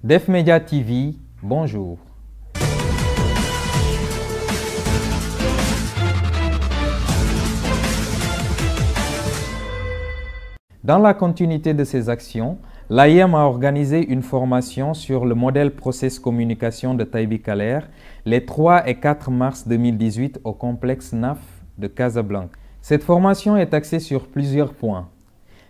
Def Media TV, bonjour. Dans la continuité de ces actions, l'AIM a organisé une formation sur le modèle Process Communication de Taïbi Kaler les 3 et 4 mars 2018 au complexe NAF de Casablanca. Cette formation est axée sur plusieurs points: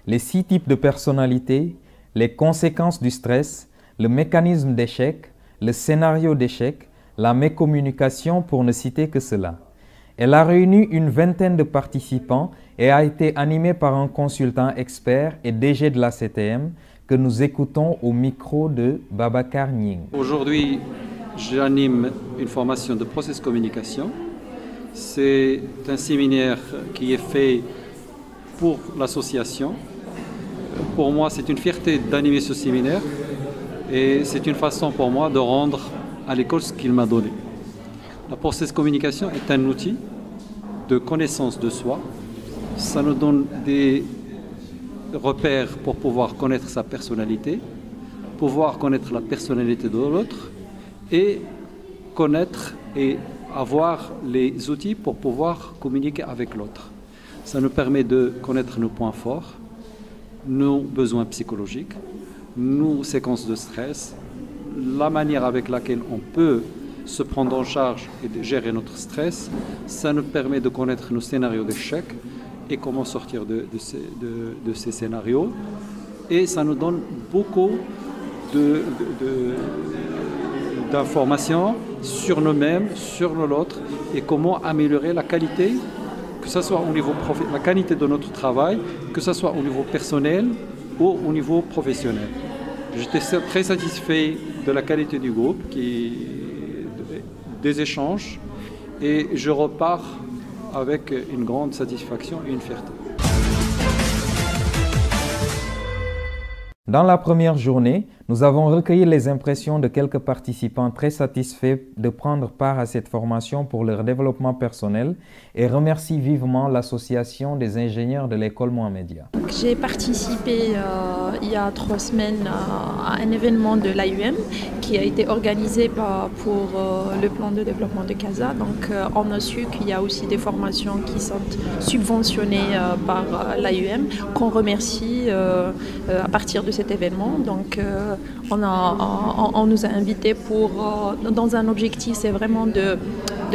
les 6 types de personnalités, les conséquences du stress, le mécanisme d'échec, le scénario d'échec, la mécommunication pour ne citer que cela. Elle a réuni une vingtaine de participants et a été animée par un consultant expert et DG de la CTM que nous écoutons au micro de Babacar Nying. Aujourd'hui, j'anime une formation de process communication. C'est un séminaire qui est fait pour l'association. Pour moi, c'est une fierté d'animer ce séminaire et c'est une façon pour moi de rendre à l'école ce qu'il m'a donné. La process communication est un outil de connaissance de soi. Ça nous donne des repères pour pouvoir connaître sa personnalité, pouvoir connaître la personnalité de l'autre et connaître et avoir les outils pour pouvoir communiquer avec l'autre. Ça nous permet de connaître nos points forts, nos besoins psychologiques, nos séquences de stress, la manière avec laquelle on peut se prendre en charge et de gérer notre stress. Ça nous permet de connaître nos scénarios d'échec et comment sortir de ces scénarios. Et ça nous donne beaucoup d'informations sur nous-mêmes, sur l'autre et comment améliorer la qualité, que ce soit au niveau la qualité de notre travail, que ce soit au niveau personnel ou au niveau professionnel. J'étais très satisfait de la qualité du groupe, des échanges, et je repars avec une grande satisfaction et une fierté. Dans la première journée, nous avons recueilli les impressions de quelques participants très satisfaits de prendre part à cette formation pour leur développement personnel et remercient vivement l'association des ingénieurs de l'école Mohamedia. J'ai participé il y a 3 semaines à un événement de l'AUM qui a été organisé pour le plan de développement de Casa. Donc on a su qu'il y a aussi des formations qui sont subventionnées par l'AUM, qu'on remercie à partir de cet événement. Donc on nous a invités dans un objectif, c'est vraiment de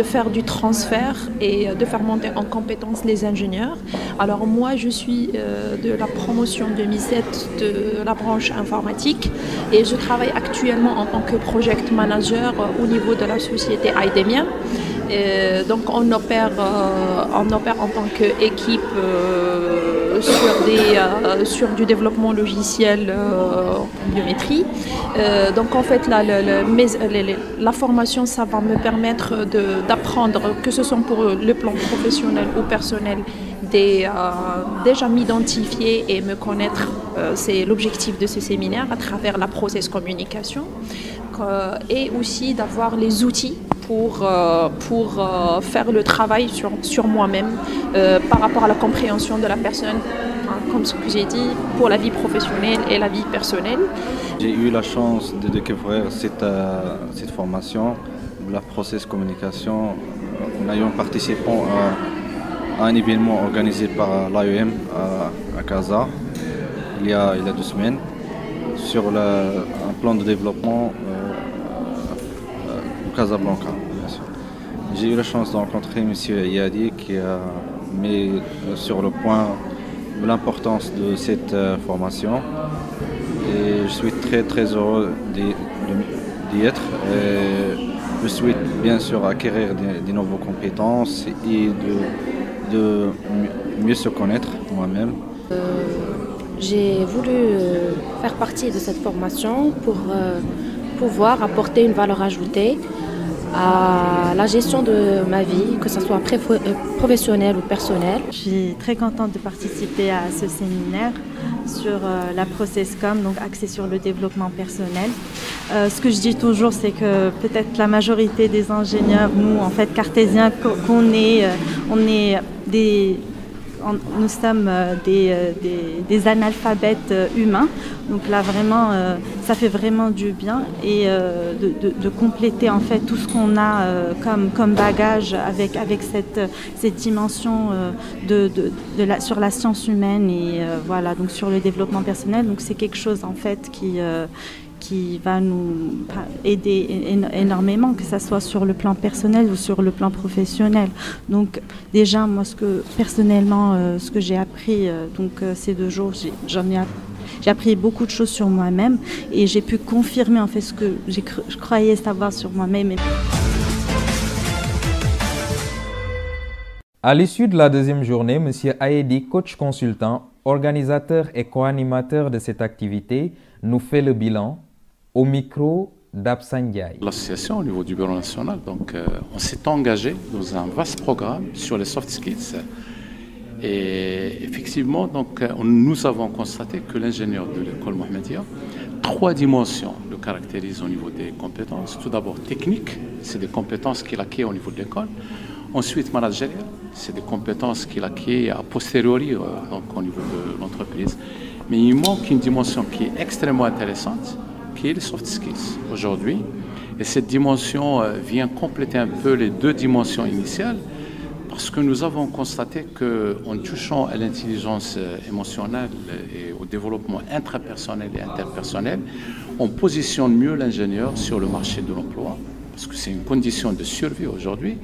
faire du transfert et de faire monter en compétence les ingénieurs. Alors moi, je suis de la promotion 2007 de la branche informatique et je travaille actuellement en tant que project manager au niveau de la société IDEMIA. Donc on opère en tant qu'équipe sur du développement logiciel en biométrie. Donc en fait la formation, ça va me permettre d'apprendre, que ce soit pour le plan professionnel ou personnel, déjà m'identifier et me connaître. C'est l'objectif de ce séminaire à travers la process communication, et aussi d'avoir les outils pour faire le travail sur moi-même par rapport à la compréhension de la personne, comme ce que j'ai dit, pour la vie professionnelle et la vie personnelle. J'ai eu la chance de découvrir cette formation, la process communication, en ayant participé à un événement organisé par l'AEM à Casa il y a 2 semaines sur un plan de développement au Casablanca. J'ai eu la chance de rencontrer M. Yadi qui a mis sur le point l'importance de cette formation et je suis très heureux d'y être. Et je souhaite bien sûr acquérir des nouvelles compétences et de mieux se connaître moi-même. J'ai voulu faire partie de cette formation pour pouvoir apporter une valeur ajoutée à la gestion de ma vie, que ce soit professionnelle ou personnelle. Je suis très contente de participer à ce séminaire sur la processcom, donc axé sur le développement personnel. Ce que je dis toujours, c'est que peut-être la majorité des ingénieurs, nous en fait cartésiens, on est nous sommes des analphabètes humains. Donc là, vraiment, ça fait vraiment du bien et de compléter en fait tout ce qu'on a comme bagage avec cette dimension sur la science humaine et voilà, donc sur le développement personnel. Donc c'est quelque chose en fait qui va nous aider énormément, que ce soit sur le plan personnel ou sur le plan professionnel. Donc déjà, moi, personnellement, ce que j'ai appris ces 2 jours, j'ai appris beaucoup de choses sur moi-même et j'ai pu confirmer en fait ce que je croyais savoir sur moi-même. À l'issue de la 2e journée, M. Aedi, coach consultant, organisateur et co-animateur de cette activité, nous fait le bilan au micro d'Absandiaï. L'association au niveau du bureau national, donc, on s'est engagé dans un vaste programme sur les soft skills. Et effectivement, donc, nous avons constaté que l'ingénieur de l'école Mohammedia, 3 dimensions le caractérisent au niveau des compétences. Tout d'abord technique, c'est des compétences qu'il acquiert au niveau de l'école. Ensuite managériales, c'est des compétences qu'il acquiert a posteriori donc, au niveau de l'entreprise. Mais il manque une dimension qui est extrêmement intéressante, qui est les soft skills aujourd'hui. Et cette dimension vient compléter un peu les 2 dimensions initiales, parce que nous avons constaté qu'en touchant à l'intelligence émotionnelle et au développement intrapersonnel et interpersonnel, on positionne mieux l'ingénieur sur le marché de l'emploi, parce que c'est une condition de survie aujourd'hui.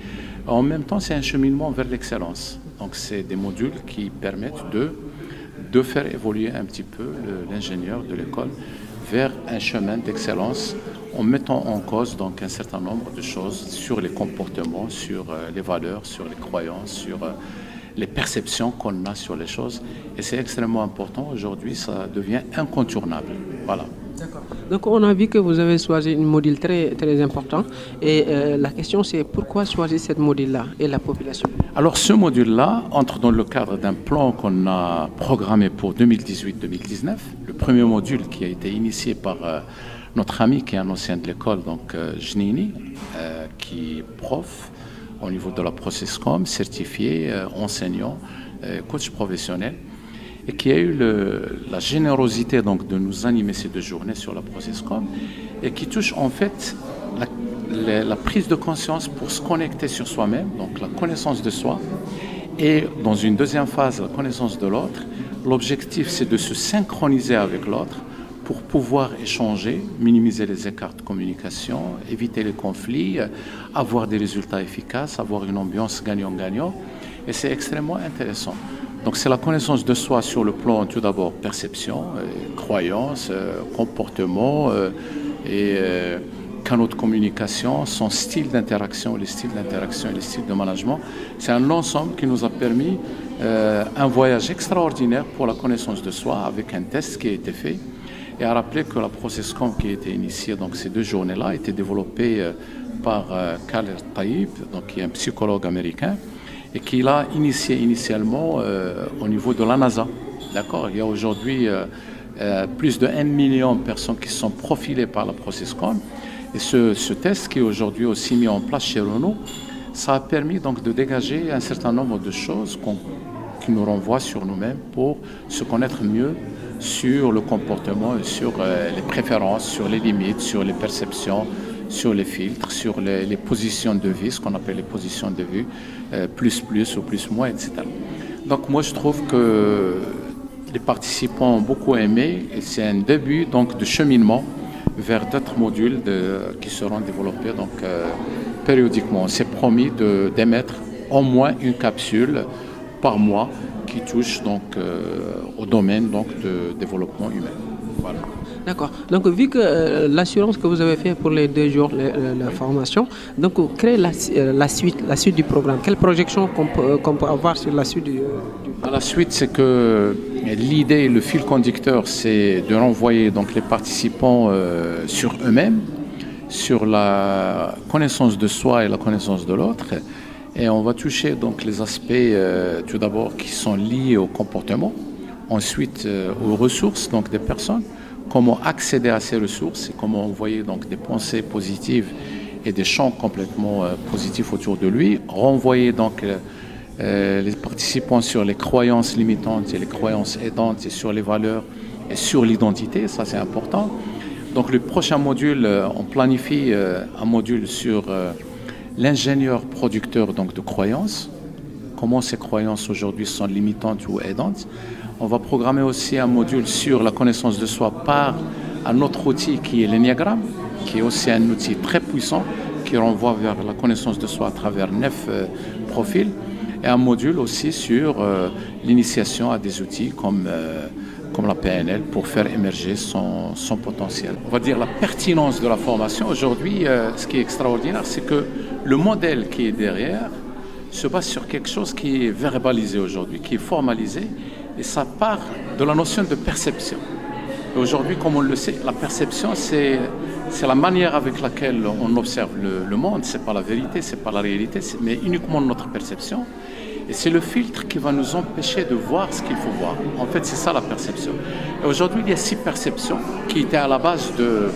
En même temps, c'est un cheminement vers l'excellence. Donc, c'est des modules qui permettent de faire évoluer un petit peu l'ingénieur de l'école vers un chemin d'excellence en mettant en cause donc un certain nombre de choses sur les comportements, sur les valeurs, sur les croyances, sur les perceptions qu'on a sur les choses. Et c'est extrêmement important. Aujourd'hui, ça devient incontournable. Voilà. D'accord. Donc on a vu que vous avez choisi un module très, très important. Et la question c'est pourquoi choisir ce module-là et la population? Alors ce module-là entre dans le cadre d'un plan qu'on a programmé pour 2018-2019. Le premier module qui a été initié par notre ami qui est un ancien de l'école, donc Jnini, qui est prof au niveau de la Processcom, certifié, enseignant, coach professionnel, et qui a eu la générosité donc, de nous animer ces 2 journées sur la Processcom, et qui touche en fait la prise de conscience pour se connecter sur soi-même, donc la connaissance de soi, et dans une 2e phase, la connaissance de l'autre. L'objectif, c'est de se synchroniser avec l'autre pour pouvoir échanger, minimiser les écarts de communication, éviter les conflits, avoir des résultats efficaces, avoir une ambiance gagnant-gagnant. Et c'est extrêmement intéressant. Donc c'est la connaissance de soi sur le plan tout d'abord perception, croyance, comportement et canaux de communication, son style d'interaction, les styles d'interaction et les styles de management. C'est un ensemble qui nous a permis un voyage extraordinaire pour la connaissance de soi avec un test qui a été fait. Et à rappeler que la Processcom qui a été initiée donc ces 2 journées-là a été développée par Khaled Taïb, donc qui est un psychologue américain, et qui l'a initié initialement au niveau de la NASA. D'accord ? Il y a aujourd'hui plus de 1 million de personnes qui sont profilées par la Processcom. Et ce test qui est aujourd'hui aussi mis en place chez Renault, ça a permis donc de dégager un certain nombre de choses qui nous renvoient sur nous-mêmes pour se connaître mieux sur le comportement, sur les préférences, sur les limites, sur les perceptions, sur les filtres, sur les positions de vie, ce qu'on appelle les positions de vue, plus ou plus moins, etc. Donc moi je trouve que les participants ont beaucoup aimé et c'est un début donc de cheminement vers d'autres modules qui seront développés donc, périodiquement. On s'est promis d'émettre au moins une capsule par mois qui touche donc au domaine donc de développement humain. Voilà. D'accord. Donc vu que l'assurance que vous avez fait pour les 2 jours, la formation, donc créez la suite du programme. Quelle projection qu'on peut avoir sur la suite du La suite, c'est que l'idée, le fil conducteur, c'est de renvoyer donc les participants sur eux-mêmes, sur la connaissance de soi et la connaissance de l'autre. Et on va toucher donc les aspects tout d'abord qui sont liés au comportement, ensuite aux ressources donc des personnes, comment accéder à ces ressources et comment envoyer donc des pensées positives et des champs complètement positifs autour de lui, renvoyer donc les participants sur les croyances limitantes et les croyances aidantes et sur les valeurs et sur l'identité, ça c'est important. Donc le prochain module, on planifie un module sur l'ingénieur producteur donc, de croyances, comment ces croyances aujourd'hui sont limitantes ou aidantes. On va programmer aussi un module sur la connaissance de soi par un autre outil qui est l'énéagramme, qui est aussi un outil très puissant qui renvoie vers la connaissance de soi à travers 9 profils, et un module aussi sur l'initiation à des outils comme la PNL pour faire émerger son potentiel. On va dire la pertinence de la formation. Aujourd'hui, ce qui est extraordinaire, c'est que le modèle qui est derrière se base sur quelque chose qui est verbalisé aujourd'hui, qui est formalisé, et ça part de la notion de perception. Aujourd'hui, comme on le sait, la perception, c'est la manière avec laquelle on observe le monde. Ce n'est pas la vérité, ce n'est pas la réalité, mais uniquement notre perception. Et c'est le filtre qui va nous empêcher de voir ce qu'il faut voir. En fait, c'est ça la perception. Et aujourd'hui, il y a 6 perceptions qui étaient à la base de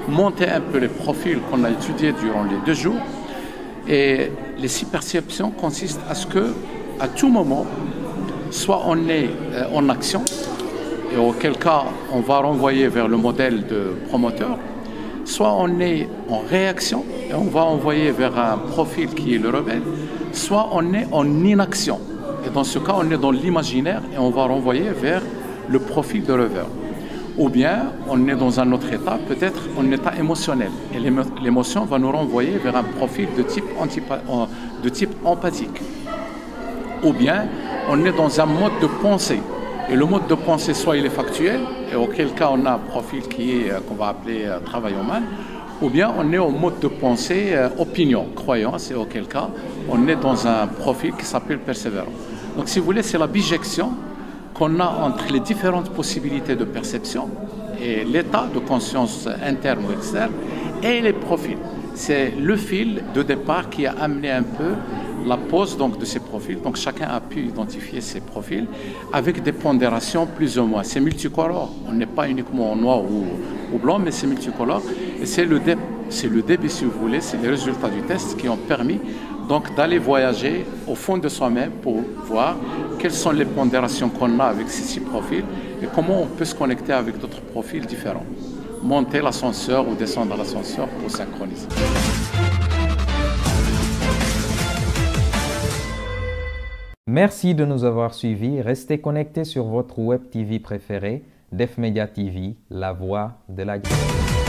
monter un peu les profils qu'on a étudiés durant les 2 jours. Et les 6 perceptions consistent à ce que, à tout moment, soit on est en action, et auquel cas on va renvoyer vers le modèle de promoteur, soit on est en réaction et on va envoyer vers un profil qui est le rebelle, soit on est en inaction. Et dans ce cas, on est dans l'imaginaire et on va renvoyer vers le profil de rêveur. Ou bien, on est dans un autre état, peut-être en état émotionnel. Et l'émotion va nous renvoyer vers un profil de type empathique. Ou bien, on est dans un mode de pensée. Et le mode de pensée, soit il est factuel, et auquel cas on a un profil qu'on va appeler travail humain, ou bien on est au mode de pensée opinion, croyance, et auquel cas on est dans un profil qui s'appelle persévérant. Donc si vous voulez, c'est la bijection qu'on a entre les différentes possibilités de perception et l'état de conscience interne ou externe et les profils. C'est le fil de départ qui a amené un peu la pose donc, de ces profils. Donc chacun a pu identifier ses profils avec des pondérations plus ou moins. C'est multicolore. On n'est pas uniquement en noir ou blanc, mais c'est multicolore. Et c'est le début, si vous voulez, c'est les résultats du test qui ont permis donc d'aller voyager au fond de soi-même pour voir quelles sont les pondérations qu'on a avec ces 6 profils et comment on peut se connecter avec d'autres profils différents. Monter l'ascenseur ou descendre l'ascenseur pour synchroniser. Merci de nous avoir suivis. Restez connectés sur votre web TV préféré, Def Media TV, la voix de la guerre.